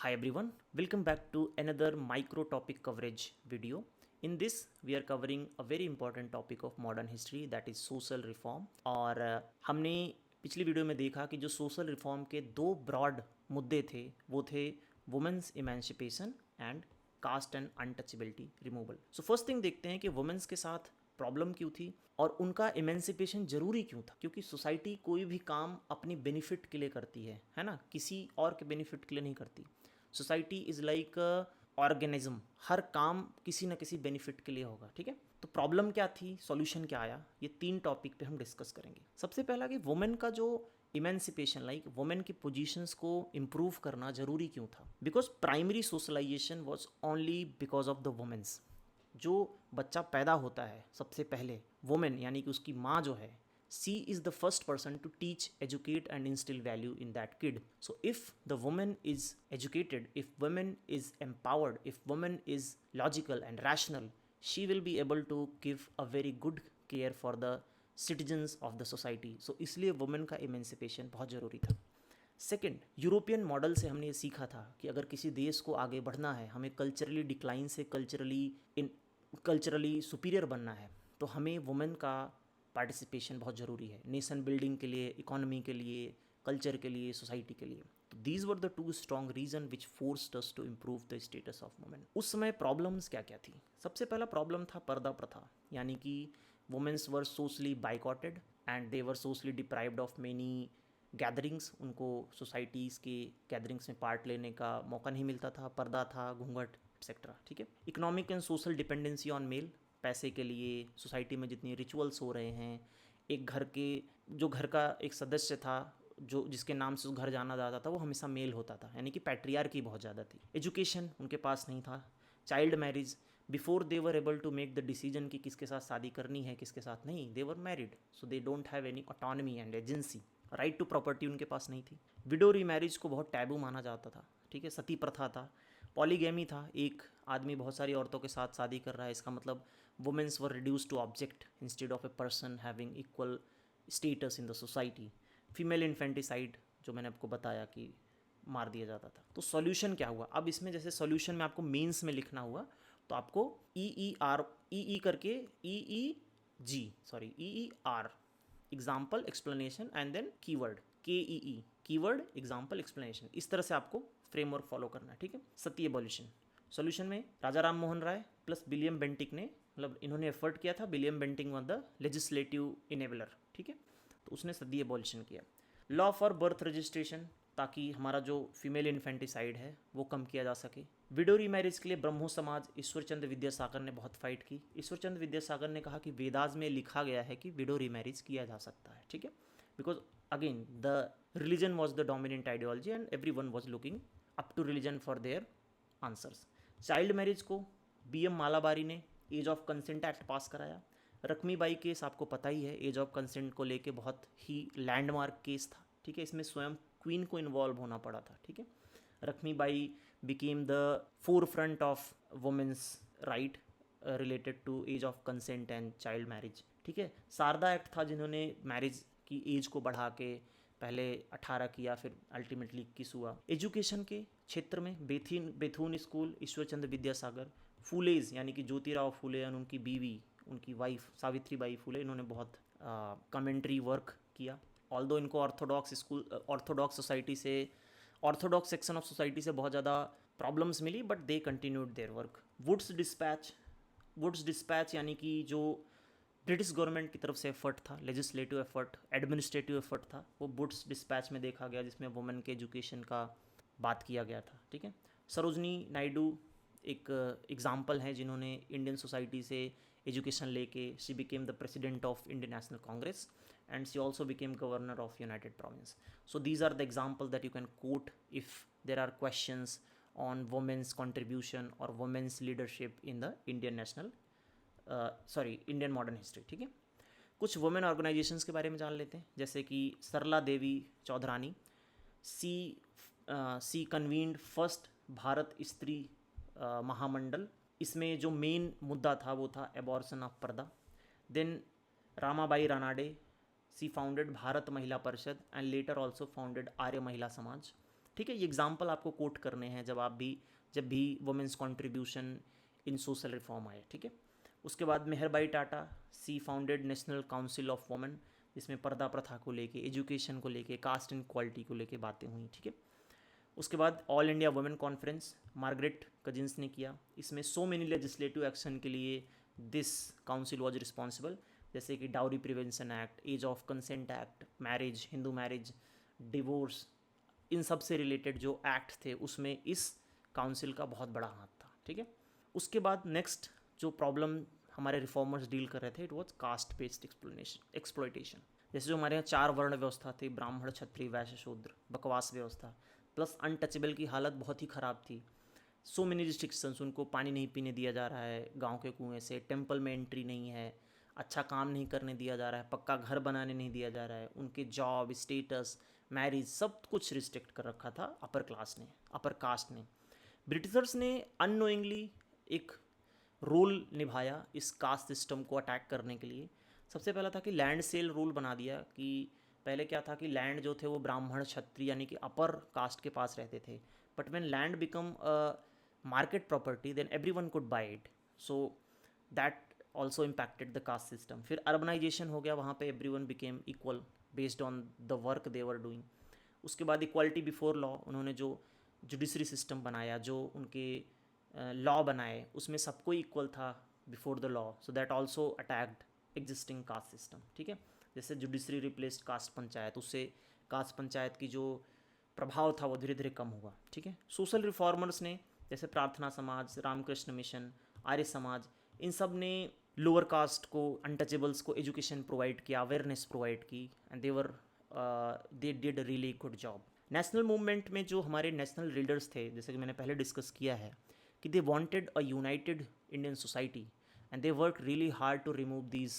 Hi everyone, welcome back to another micro topic coverage video. In this, we are covering a very important topic of modern history that is social reform. और हमने पिछली video में देखा कि जो social reform के दो broad मुद्दे थे वो थे women's emancipation and caste and untouchability removal. So first thing देखते हैं कि वुमेन्स के साथ प्रॉब्लम क्यों थी और उनका इमेंसिपेशन जरूरी क्यों था। क्योंकि सोसाइटी कोई भी काम अपनी बेनिफिट के लिए करती है ना, किसी और के बेनिफिट के लिए नहीं करती। सोसाइटी इज़ लाइक ऑर्गेनिज्म, हर काम किसी न किसी बेनिफिट के लिए होगा। ठीक है, तो प्रॉब्लम क्या थी, सॉल्यूशन क्या आया, ये तीन टॉपिक पे हम डिस्कस करेंगे। सबसे पहला कि वुमेन का जो इमेंसिपेशन लाइक वुमेन की पोजीशंस को इम्प्रूव करना जरूरी क्यों था। Because primary socialization was only because of the women's. जो बच्चा पैदा होता है सबसे पहले वुमेन यानी कि उसकी माँ जो है, she is the first person to teach, educate and instill value in that kid. So if the woman is educated, if woman is empowered, if woman is logical and rational, she will be able to give a very good care for the citizens of the society. So इसलिए women का emancipation बहुत ज़रूरी था। Second, European model से हमने ये सीखा था कि अगर किसी देश को आगे बढ़ना है, हमें कल्चरली डिक्लाइन से कल्चरली सुपीरियर बनना है, तो हमें वुमेन का पार्टिसिपेशन बहुत ज़रूरी है नेशन बिल्डिंग के लिए, इकोनॉमी के लिए, कल्चर के लिए, सोसाइटी के लिए। तो these were the two strong reason which forced us to improve the status of women. उस समय प्रॉब्लम्स क्या क्या थी। सबसे पहला प्रॉब्लम था पर्दा प्रथा, यानी कि women's were socially boycotted and they were socially deprived of many gatherings. उनको सोसाइटीज़ के गैदरिंग्स में पार्ट लेने का मौका नहीं मिलता था, पर्दा था, घूंघट एक्सेट्रा। ठीक है, economic and social dependency on male, पैसे के लिए सोसाइटी में जितनी रिचुअल्स हो रहे हैं, एक घर के जो घर का एक सदस्य था जो जिसके नाम से उस घर जाना जाता था वो हमेशा मेल होता था, यानी कि पैट्रियार्की बहुत ज़्यादा थी। एजुकेशन उनके पास नहीं था। Child marriage, before they were able to make the decision कि किसके साथ शादी करनी है किसके साथ नहीं, they were married, so they don't have any autonomy and agency. Right to property उनके पास नहीं थी। विडो रीमैरिज को बहुत टैबू माना जाता था। ठीक है, सती प्रथा था। पॉलीगैमी था, एक आदमी बहुत सारी औरतों के साथ शादी कर रहा है, इसका मतलब women's were reduce to object instead of a person having equal status in the society. Female infanticide, जो मैंने आपको बताया कि मार दिया जाता था। तो सॉल्यूशन क्या हुआ, अब इसमें जैसे सॉल्यूशन में आपको मेंस में लिखना हुआ तो आपको ई करके E R example explanation and then keyword KEE, keyword example explanation, इस तरह से आपको फ्रेमवर्क फॉलो करना है। ठीक है, सती एबॉलिशन सॉल्यूशन में राजा Ram Mohan Roy plus William Bentinck ने, मतलब इन्होंने एफर्ट किया था। William Bentinck was the legislative enabler. ठीक है, तो उसने सती एबॉलिशन किया। लॉ फॉर बर्थ रजिस्ट्रेशन, ताकि हमारा जो फीमेल इन्फेंटिसाइड है वो कम किया जा सके। विडो रीमैरिज के लिए ब्रह्मो समाज, ईश्वरचंद्र विद्यासागर ने बहुत फाइट की। ईश्वरचंद्र विद्यासागर ने कहा कि वेदास में लिखा गया है कि विडो रीमैरिज किया जा सकता है। ठीक है, because again the religion was the dominant ideology and everyone was looking up to religion for their answers. Child marriage को BM मालाबारी ने age of consent act pass कराया। रकमीबाई केस आपको पता ही है, एज ऑफ कंसेंट को लेके बहुत ही landmark case था। ठीक है, इसमें स्वयं क्वीन को इन्वॉल्व होना पड़ा था। ठीक है, Rukhmabai became the forefront of women's right related to age of consent and child marriage. ठीक है, शारदा एक्ट था जिन्होंने मैरिज की एज को बढ़ा के पहले 18 किया, फिर अल्टीमेटली 21 हुआ। एजुकेशन के क्षेत्र में बेथून स्कूल, ईश्वरचंद्र विद्यासागर, फूलेज यानी कि ज्योतिराव फूले और उनकी बीवी, उनकी वाइफ सावित्रीबाई फूले, इन्होंने बहुत कमेंट्री वर्क किया। ऑल्दो इनको ऑर्थोडॉक्स सोसाइटी से, ऑर्थोडॉक्स सेक्शन ऑफ सोसाइटी से बहुत ज़्यादा प्रॉब्लम्स मिली, but they continued their work. Wood's despatch यानी कि जो ब्रिटिश गवर्नमेंट की तरफ से एफर्ट था, लेजिस्लेटिव एफर्ट, एडमिनिस्ट्रेटिव एफर्ट था, वो वुड्स डिस्पैच में देखा गया, जिसमें वुमेन के एजुकेशन का बात किया गया था। ठीक है, सरोजनी नायडू एक एग्जाम्पल हैं जिन्होंने इंडियन सोसाइटी से एजुकेशन लेके she became the president of Indian National Congress and she also became governor of United Province. So these are the example that you can quote if there are questions on women's contribution और women's leadership in the Indian modern history. ठीक है, कुछ women organisations के बारे में जान लेते हैं, जैसे कि सरला देवी चौधरानी, सी कन्वीन्ड फर्स्ट भारत स्त्री महामंडल। इसमें जो मेन मुद्दा था वो था एबॉर्शन ऑफ पर्दा। देन रामाबाई रानाडे, सी फाउंडेड भारत महिला परिषद एंड लेटर ऑल्सो फाउंडेड आर्य महिला समाज। ठीक है, ये एग्जाम्पल आपको कोट करने हैं जब भी women's contribution in social reform आए, ठीक है। उसके बाद Meherbai Tata, she founded National Council of Women, जिसमें पर्दा प्रथा को लेके, एजुकेशन को लेके, कास्ट इन क्वालिटी को लेके बातें हुई, ठीक है। उसके बाद all India women conference, Margaret cousins ने किया। इसमें सो मेनी लेजिस्लेटिव एक्शन के लिए दिस काउंसिल वॉज रिस्पॉन्सिबल, जैसे कि dowry prevention act, age of consent act, marriage, Hindu marriage, divorce, इन सब से रिलेटेड जो एक्ट थे उसमें इस काउंसिल का बहुत बड़ा हाथ था, ठीक है। उसके बाद नेक्स्ट जो प्रॉब्लम हमारे रिफॉर्मर्स डील कर रहे थे, it was caste based exploitation. जैसे जो हमारे यहाँ 4 वर्ण व्यवस्था थी, ब्राह्मण, क्षत्रिय, वैश्य, शूद्र, बकवास व्यवस्था, प्लस अनटचेबल की हालत बहुत ही ख़राब थी। सो मेनी रिस्ट्रिक्शंस, उनको पानी नहीं पीने दिया जा रहा है गांव के कुएं से, टेंपल में एंट्री नहीं है, अच्छा काम नहीं करने दिया जा रहा है, पक्का घर बनाने नहीं दिया जा रहा है, उनके जॉब, स्टेटस, मैरिज, सब कुछ रिस्ट्रिक्ट कर रखा था अपर कास्ट ने। ब्रिटिशर्स ने अननोइंगली एक रोल निभाया इस कास्ट सिस्टम को अटैक करने के लिए। सबसे पहला था कि लैंड सेल रूल बना दिया, कि पहले क्या था कि लैंड जो थे वो ब्राह्मण, क्षत्रिय यानी कि अपर कास्ट के पास रहते थे, but when land become a market property then everyone could buy it, so that also impacted the caste system. फिर अर्बनाइजेशन हो गया, वहाँ पे everyone became equal based on the work they were doing. उसके बाद इक्वालिटी बिफोर लॉ, उन्होंने जो judiciary system बनाया, जो उनके लॉ बनाए, उसमें सबको इक्वल था before the law, so that also attacked existing caste system, ठीक है। जैसे जुडिशरी रिप्लेस्ड कास्ट पंचायत, उससे कास्ट पंचायत की जो प्रभाव था वो धीरे धीरे कम हुआ, ठीक है। सोशल रिफॉर्मर्स ने, जैसे प्रार्थना समाज, रामकृष्ण मिशन, आर्य समाज, इन सब ने लोअर कास्ट को, अनटचेबल्स को एजुकेशन प्रोवाइड किया, अवेयरनेस प्रोवाइड की, and they did really good job. National movement में जो हमारे नेशनल लीडर्स थे, जैसे कि मैंने पहले डिस्कस किया है, कि they wanted a united Indian society and they work really hard to remove these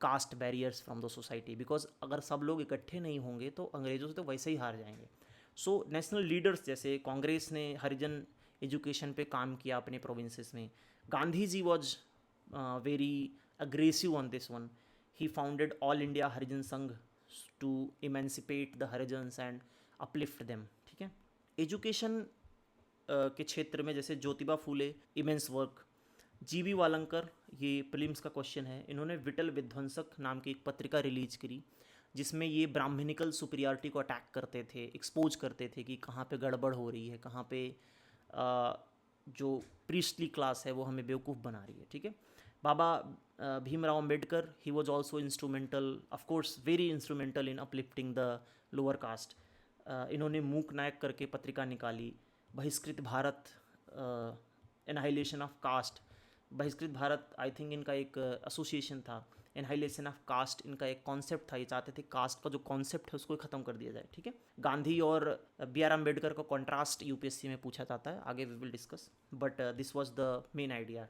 caste barriers from the society, because अगर सब लोग इकट्ठे नहीं होंगे तो अंग्रेज़ों से तो वैसे ही हार जाएंगे। सो नेशनल लीडर्स, जैसे कांग्रेस ने हरिजन एजुकेशन पे काम किया अपने प्रोविंसेस में, Gandhi ji was very aggressive on this one, he founded All India Harijan Sangh to emancipate the Harijans and uplift them, ठीक है। एजुकेशन के क्षेत्र में जैसे Jyotiba Phule, immense work, G B Walangkar, ये प्रीलिम्स का क्वेश्चन है, इन्होंने विटल विध्वंसक नाम की एक पत्रिका रिलीज करी, जिसमें ये ब्राह्मणिकल सुपीरियरिटी को अटैक करते थे, एक्सपोज करते थे कि कहाँ पे गड़बड़ हो रही है, कहाँ पे जो प्रीस्टली क्लास है वो हमें बेवकूफ़ बना रही है, ठीक है। Baba Bhimrao Ambedkar, he was also instrumental, of course very instrumental in uplifting the lower caste. इन्होंने मूक नायक करके पत्रिका निकाली, बहिष्कृत भारत, एनहाइलेशन ऑफ कास्ट, बहिष्कृत भारत आई थिंक इनका एक एसोसिएशन था, एनहाइलेशन ऑफ कास्ट इनका एक कॉन्सेप्ट था, ये चाहते थे कास्ट का जो कॉन्सेप्ट है उसको ख़त्म कर दिया जाए, ठीक है। गांधी और बी आर अम्बेडकर का कॉन्ट्रास्ट यूपीएससी में पूछा जाता है, आगे we will discuss, but this was the main idea.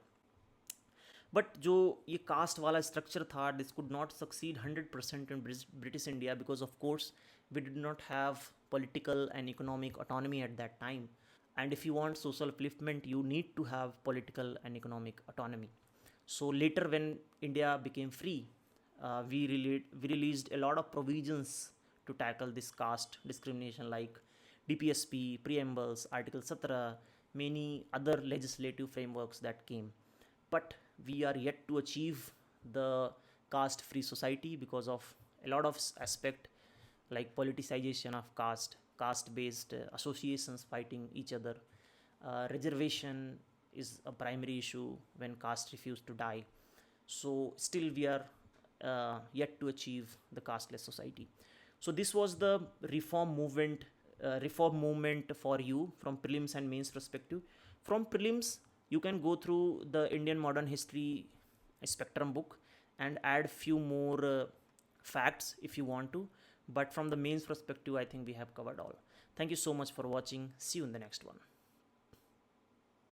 बट जो ये कास्ट वाला स्ट्रक्चर था, this could not succeed 100% in British India, because of course we did not have political and economic autonomy at that time, and if you want social upliftment you need to have political and economic autonomy. So later when India became free, we released a lot of provisions to tackle this caste discrimination, like DPSP, preambles, article 17, many other legislative frameworks that came, but we are yet to achieve the caste free society because of a lot of aspect, like politicization of caste based associations fighting each other. Reservation is a primary issue when caste refuse to die, so still we are yet to achieve the casteless society. So this was the reform movement for you from prelims and mains perspective. From prelims you can go through the Indian modern history spectrum book and add few more facts if you want to, but from the mains perspective I think we have covered all. Thank you so much for watching. See you in the next one.